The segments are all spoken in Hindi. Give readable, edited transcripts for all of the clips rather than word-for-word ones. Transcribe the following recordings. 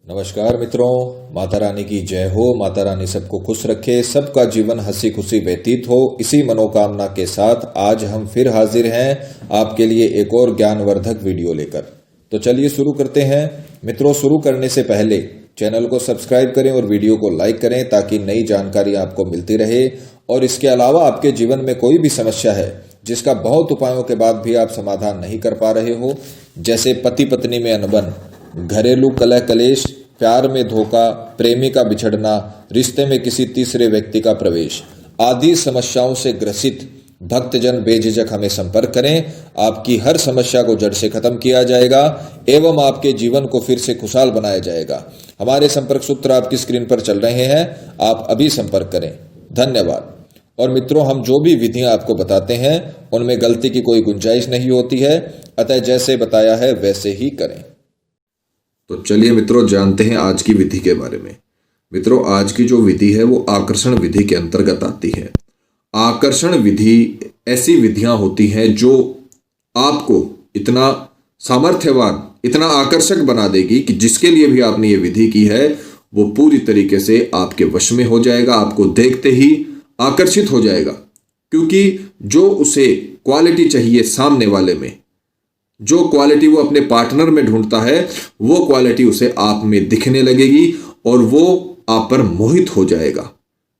नमस्कार मित्रों, माता रानी की जय हो। माता रानी सबको खुश रखे, सबका जीवन हंसी खुशी व्यतीत हो। इसी मनोकामना के साथ आज हम फिर हाजिर हैं आपके लिए एक और ज्ञानवर्धक वीडियो लेकर। तो चलिए शुरू करते हैं। मित्रों, शुरू करने से पहले चैनल को सब्सक्राइब करें और वीडियो को लाइक करें ताकि नई जानकारी आपको मिलती रहे। और इसके अलावा आपके जीवन में कोई भी समस्या है जिसका बहुत उपायों के बाद भी आप समाधान नहीं कर पा रहे हो, जैसे पति पत्नी में अनबन, घरेलू कलह कलेश, प्यार में धोखा, प्रेमी का बिछड़ना, रिश्ते में किसी तीसरे व्यक्ति का प्रवेश आदि समस्याओं से ग्रसित भक्तजन बेझिझक हमें संपर्क करें। आपकी हर समस्या को जड़ से खत्म किया जाएगा एवं आपके जीवन को फिर से खुशहाल बनाया जाएगा। हमारे संपर्क सूत्र आपकी स्क्रीन पर चल रहे हैं, आप अभी संपर्क करें। धन्यवाद। और मित्रों, हम जो भी विधियां आपको बताते हैं उनमें गलती की कोई गुंजाइश नहीं होती है, अतः जैसे बताया है वैसे ही करें। तो चलिए मित्रों, जानते हैं आज की विधि के बारे में। मित्रों, आज की जो विधि है वो आकर्षण विधि के अंतर्गत आती है। आकर्षण विधि ऐसी विधियां होती हैं जो आपको इतना सामर्थ्यवान, इतना आकर्षक बना देगी कि जिसके लिए भी आपने ये विधि की है वो पूरी तरीके से आपके वश में हो जाएगा, आपको देखते ही आकर्षित हो जाएगा। क्योंकि जो उसे क्वालिटी चाहिए सामने वाले में, जो क्वालिटी वो अपने पार्टनर में ढूंढता है, वो क्वालिटी उसे आप में दिखने लगेगी और वो आप पर मोहित हो जाएगा।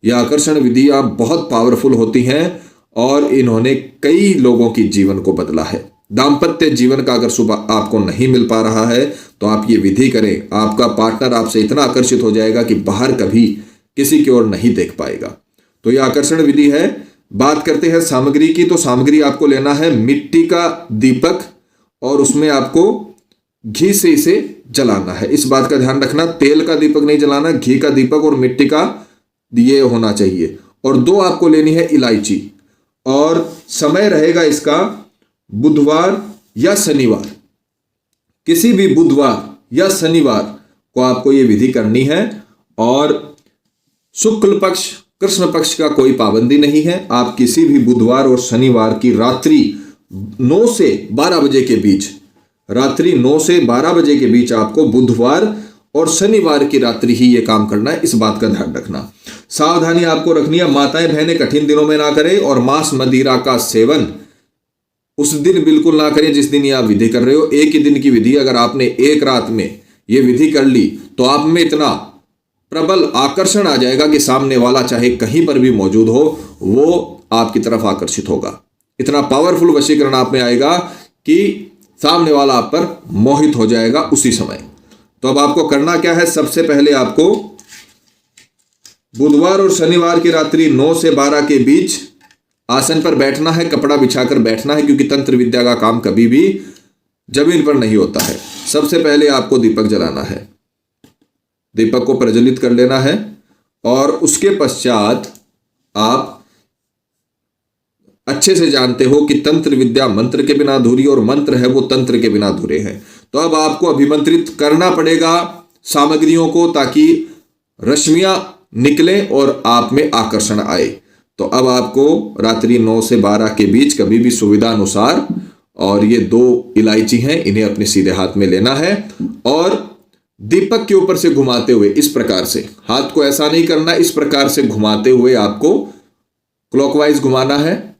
यह आकर्षण विधियां बहुत पावरफुल होती हैं और इन्होंने कई लोगों की जीवन को बदला है। दाम्पत्य जीवन का अगर सुबह आपको नहीं मिल पा रहा है तो आप ये विधि करें, आपका पार्टनर आपसे इतना आकर्षित हो जाएगा कि बाहर कभी किसी की ओर नहीं देख पाएगा। तो यह आकर्षण विधि है। बात करते हैं सामग्री की। तो सामग्री आपको लेना है मिट्टी का दीपक और उसमें आपको घी से इसे जलाना है। इस बात का ध्यान रखना, तेल का दीपक नहीं जलाना, घी का दीपक और मिट्टी का ये होना चाहिए। और 2 आपको लेनी है इलायची और समय रहेगा इसका बुधवार या शनिवार। किसी भी बुधवार या शनिवार को आपको ये विधि करनी है और शुक्ल पक्ष कृष्ण पक्ष का कोई पाबंदी नहीं है। आप किसी भी बुधवार और शनिवार की रात्रि 9 से 12 बजे के बीच, रात्रि 9 से 12 बजे के बीच आपको बुधवार और शनिवार की रात्रि ही ये काम करना है। इस बात का ध्यान रखना। सावधानी आपको रखनी है, माताएं बहनें कठिन दिनों में ना करें और मांस मदिरा का सेवन उस दिन बिल्कुल ना करें जिस दिन ये आप विधि कर रहे हो। एक ही दिन की विधि, अगर आपने एक रात में ये विधि कर ली तो आप में इतना प्रबल आकर्षण आ जाएगा कि सामने वाला चाहे कहीं पर भी मौजूद हो वो आपकी तरफ आकर्षित होगा। इतना पावरफुल वशीकरण आप में आएगा कि सामने वाला आप पर मोहित हो जाएगा उसी समय। तो अब आपको करना क्या है, सबसे पहले आपको बुधवार और शनिवार की रात्रि 9 से 12 के बीच आसन पर बैठना है, कपड़ा बिछाकर बैठना है, क्योंकि तंत्र विद्या का काम कभी भी जमीन पर नहीं होता है। सबसे पहले आपको दीपक जलाना है, दीपक को प्रज्वलित कर लेना है और उसके पश्चात आप अच्छे से जानते हो कि तंत्र विद्या मंत्र के बिना अधूरी और मंत्र है वो तंत्र के बिना अधूरे हैं। तो अब आपको अभिमंत्रित करना पड़ेगा सामग्रियों को ताकि रश्मियां निकलें और आप में आकर्षण आए। तो अब आपको रात्रि 9 से 12 के बीच कभी भी सुविधा अनुसार, और ये 2 इलायची हैं, इन्हें अपने सीधे हाथ में लेना है और दीपक के ऊपर से घुमाते हुए इस प्रकार से, हाथ को ऐसा नहीं करना, इस प्रकार से घुमाते हुए आपको क्लॉकवाइज घुमाना है,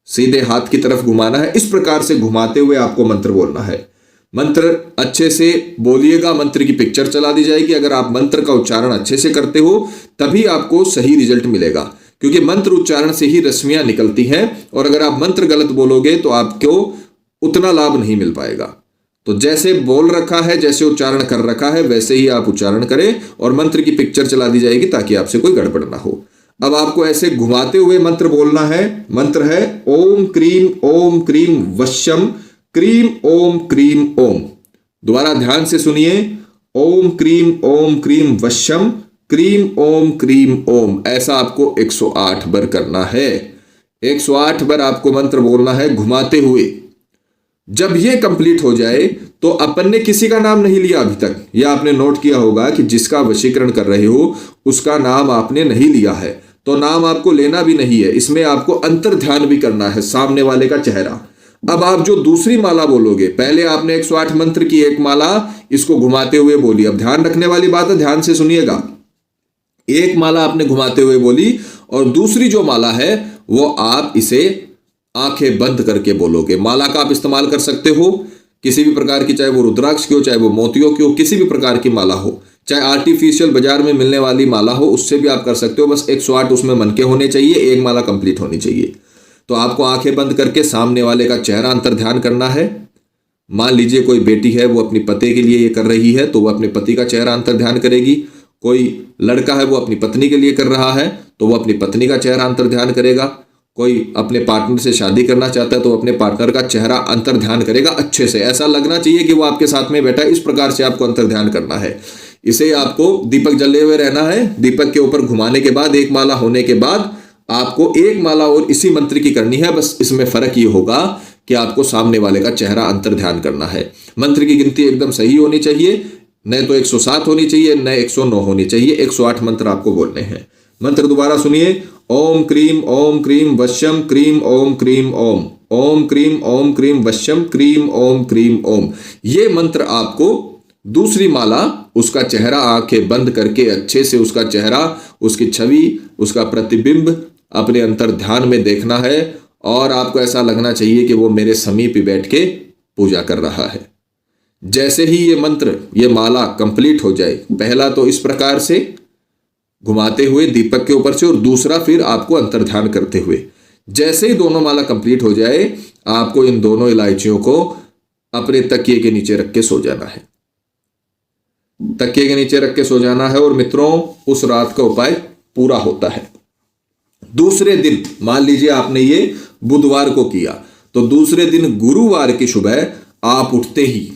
सीधे हाथ की तरफ घुमाना है। इस प्रकार से घुमाते हुए आपको मंत्र बोलना है। मंत्र अच्छे से बोलिएगा, मंत्र की पिक्चर चला दी जाएगी। अगर आप मंत्र का उच्चारण अच्छे से करते हो तभी आपको सही रिजल्ट मिलेगा, क्योंकि मंत्र उच्चारण से ही रश्मियां निकलती हैं और अगर आप मंत्र गलत बोलोगे तो आपको उतना लाभ नहीं मिल पाएगा। तो जैसे बोल रखा है, जैसे उच्चारण कर रखा है वैसे ही आप उच्चारण करें और मंत्र की पिक्चर चला दी जाएगी ताकि आपसे कोई गड़बड़ ना हो। अब आपको ऐसे घुमाते हुए मंत्र बोलना है। मंत्र है ओम क्रीम वश्यम क्रीम ओम क्रीम ओम। दोबारा ध्यान से सुनिए, ओम क्रीम वश्यम क्रीम ओम। ऐसा आपको 108 बार करना है। 108 बार आपको मंत्र बोलना है घुमाते हुए। जब यह कंप्लीट हो जाए तो अपन ने किसी का नाम नहीं लिया अभी तक। यह आपने नोट किया होगा कि जिसका वशीकरण कर रहे हो उसका नाम आपने नहीं लिया है, तो नाम आपको लेना भी नहीं है। इसमें आपको अंतर ध्यान भी करना है, सामने वाले का चेहरा। अब आप जो दूसरी माला बोलोगे, पहले आपने 108 मंत्र की एक माला इसको घुमाते हुए बोली। अब ध्यान रखने वाली बात है, ध्यान से सुनिएगा। एक माला आपने घुमाते हुए बोली और दूसरी जो माला है वो आप इसे आंखें बंद करके बोलोगे। माला का आप इस्तेमाल कर सकते हो किसी भी प्रकार की, चाहे वो रुद्राक्ष की हो, चाहे वो मोतियों की हो, किसी भी प्रकार की माला हो, चाहे आर्टिफिशियल बाजार में मिलने वाली माला हो, उससे भी आप कर सकते हो। बस 108 उसमें मन के होने चाहिए, एक माला कंप्लीट होनी चाहिए। तो आपको आंखें बंद करके सामने वाले का चेहरा अंतर ध्यान करना है। मान लीजिए कोई बेटी है वो अपनी पति के लिए ये कर रही है, तो वो अपने पति का चेहरा अंतर ध्यान करेगी। कोई लड़का है वो अपनी पत्नी के लिए कर रहा है, तो वो अपनी पत्नी का चेहरा अंतर ध्यान करेगा। कोई अपने पार्टनर से शादी करना चाहता है तो अपने पार्टनर का चेहरा अंतर ध्यान करेगा अच्छे से। ऐसा लगना चाहिए कि वो आपके साथ में बैठा है, इस प्रकार से आपको अंतर ध्यान करना है। इसे आपको दीपक जले हुए रहना है। दीपक के ऊपर घुमाने के बाद, एक माला होने के बाद आपको एक माला और इसी मंत्र की करनी है। बस इसमें फर्क ये होगा कि आपको सामने वाले का चेहरा अंतर ध्यान करना है। मंत्र की गिनती एकदम सही होनी चाहिए, न तो 107 होनी चाहिए, न 109 होनी चाहिए। 108 मंत्र आपको बोलने हैं। मंत्र दोबारा सुनिए। ओम क्रीम वश्यम क्रीम ओम क्रीम ओम, ओम क्रीम वश्यम क्रीम ओम। ये मंत्र आपको दूसरी माला, उसका चेहरा आंखें बंद करके अच्छे से उसका चेहरा, उसकी छवि, उसका प्रतिबिंब अपने अंतर ध्यान में देखना है और आपको ऐसा लगना चाहिए कि वो मेरे समीप ही बैठ के पूजा कर रहा है। जैसे ही ये मंत्र, ये माला कंप्लीट हो जाए, पहला तो इस प्रकार से घुमाते हुए दीपक के ऊपर से और दूसरा फिर आपको अंतर ध्यान करते हुए, जैसे ही दोनों माला कंप्लीट हो जाए आपको इन दोनों इलायचियों को अपने तकिए के नीचे रख के सो जाना है। तकिए के नीचे रख के सो जाना है और मित्रों उस रात का उपाय पूरा होता है। दूसरे दिन, मान लीजिए आपने ये बुधवार को किया, तो दूसरे दिन गुरुवार की सुबह आप उठते ही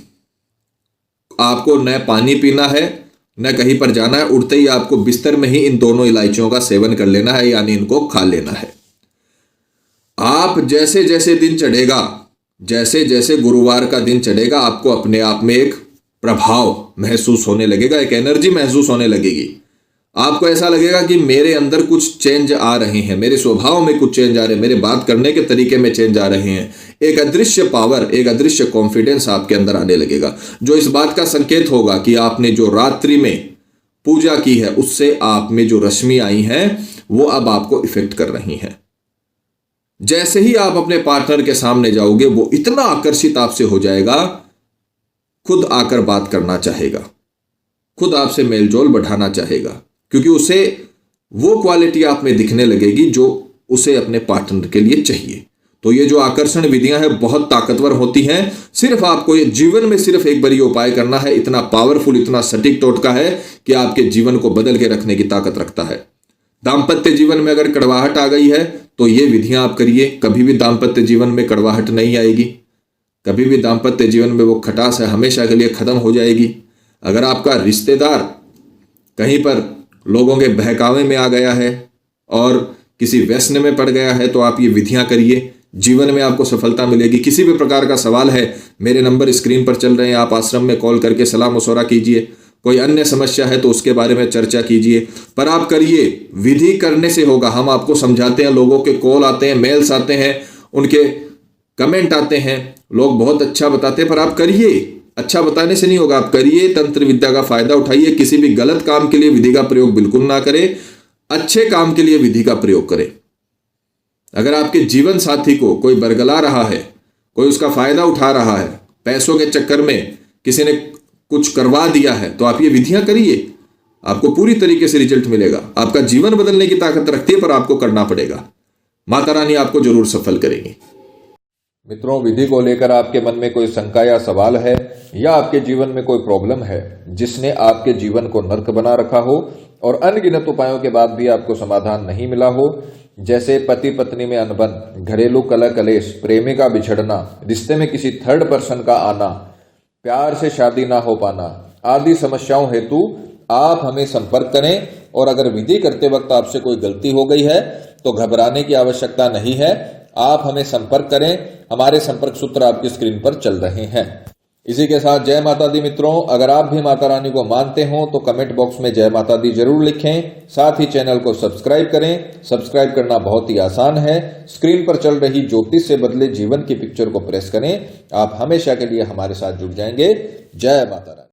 आपको न पानी पीना है न कहीं पर जाना है। उठते ही आपको बिस्तर में ही इन दोनों इलायचियों का सेवन कर लेना है, यानी इनको खा लेना है। आप जैसे जैसे दिन चढ़ेगा, जैसे जैसे गुरुवार का दिन चढ़ेगा, आपको अपने आप में एक प्रभाव महसूस होने लगेगा, एक एनर्जी महसूस होने लगेगी। आपको ऐसा लगेगा कि मेरे अंदर कुछ चेंज आ रहे हैं, मेरे स्वभाव में कुछ चेंज आ रहे हैं, मेरे बात करने के तरीके में चेंज आ रहे हैं। एक अदृश्य पावर, एक अदृश्य कॉन्फिडेंस आपके अंदर आने लगेगा, जो इस बात का संकेत होगा कि आपने जो रात्रि में पूजा की है उससे आप में जो रश्मि आई हैं वो अब आपको इफेक्ट कर रही हैं। जैसे ही आप अपने पार्टनर के सामने जाओगे वो इतना आकर्षित आपसे हो जाएगा, खुद आकर बात करना चाहेगा, खुद आपसे मेलजोल बढ़ाना चाहेगा, क्योंकि उसे वो क्वालिटी आप में दिखने लगेगी जो उसे अपने पार्टनर के लिए चाहिए। तो ये जो आकर्षण विधियां हैं बहुत ताकतवर होती हैं। सिर्फ आपको ये जीवन में सिर्फ एक बार ये उपाय करना है। इतना पावरफुल, इतना सटीक टोटका है कि आपके जीवन को बदल के रखने की ताकत रखता है। दाम्पत्य जीवन में अगर कड़वाहट आ गई है तो ये विधियां आप करिए, कभी भी दाम्पत्य जीवन में कड़वाहट नहीं आएगी, कभी भी दाम्पत्य जीवन में वो खटास है हमेशा के लिए खत्म हो जाएगी। अगर आपका रिश्तेदार कहीं पर लोगों के बहकावे में आ गया है और किसी व्यसन में पड़ गया है तो आप ये विधियां करिए, जीवन में आपको सफलता मिलेगी। किसी भी प्रकार का सवाल है, मेरे नंबर स्क्रीन पर चल रहे हैं, आप आश्रम में कॉल करके सलाह मशवरा कीजिए। कोई अन्य समस्या है तो उसके बारे में चर्चा कीजिए, पर आप करिए। विधि करने से होगा। हम आपको समझाते हैं, लोगों के कॉल आते हैं, मेल्स आते हैं, उनके कमेंट आते हैं, लोग बहुत अच्छा बताते हैं, पर आप करिए। अच्छा बताने से नहीं होगा, आप करिए, तंत्र विद्या का फायदा उठाइए। किसी भी गलत काम के लिए विधि का प्रयोग बिल्कुल ना करें, अच्छे काम के लिए विधि का प्रयोग करें। अगर आपके जीवन साथी को कोई बरगला रहा है, कोई उसका फायदा उठा रहा है, पैसों के चक्कर में किसी ने कुछ करवा दिया है, तो आप ये विधियां करिए, आपको पूरी तरीके से रिजल्ट मिलेगा। आपका जीवन बदलने की ताकत रखती है, पर आपको करना पड़ेगा। माता रानी आपको जरूर सफल करेंगी। मित्रों, विधि को लेकर आपके मन में कोई शंका या सवाल है, या आपके जीवन में कोई प्रॉब्लम है जिसने आपके जीवन को नर्क बना रखा हो और अनगिनत उपायों के बाद भी आपको समाधान नहीं मिला हो, जैसे पति पत्नी में अनबन, घरेलू कलह कलेश, प्रेमी का बिछड़ना, रिश्ते में किसी थर्ड पर्सन का आना, प्यार से शादी ना हो पाना आदि समस्याओं हेतु आप हमें संपर्क करें। और अगर विधि करते वक्त आपसे कोई गलती हो गई है तो घबराने की आवश्यकता नहीं है, आप हमें संपर्क करें। हमारे संपर्क सूत्र आपकी स्क्रीन पर चल रहे हैं। इसी के साथ जय माता दी मित्रों, अगर आप भी माता रानी को मानते हो तो कमेंट बॉक्स में जय माता दी जरूर लिखें। साथ ही चैनल को सब्सक्राइब करें। सब्सक्राइब करना बहुत ही आसान है। स्क्रीन पर चल रही ज्योतिष से बदले जीवन की पिक्चर को प्रेस करें। आप हमेशा के लिए हमारे साथ जुड़ जाएंगे। जय माता रानी।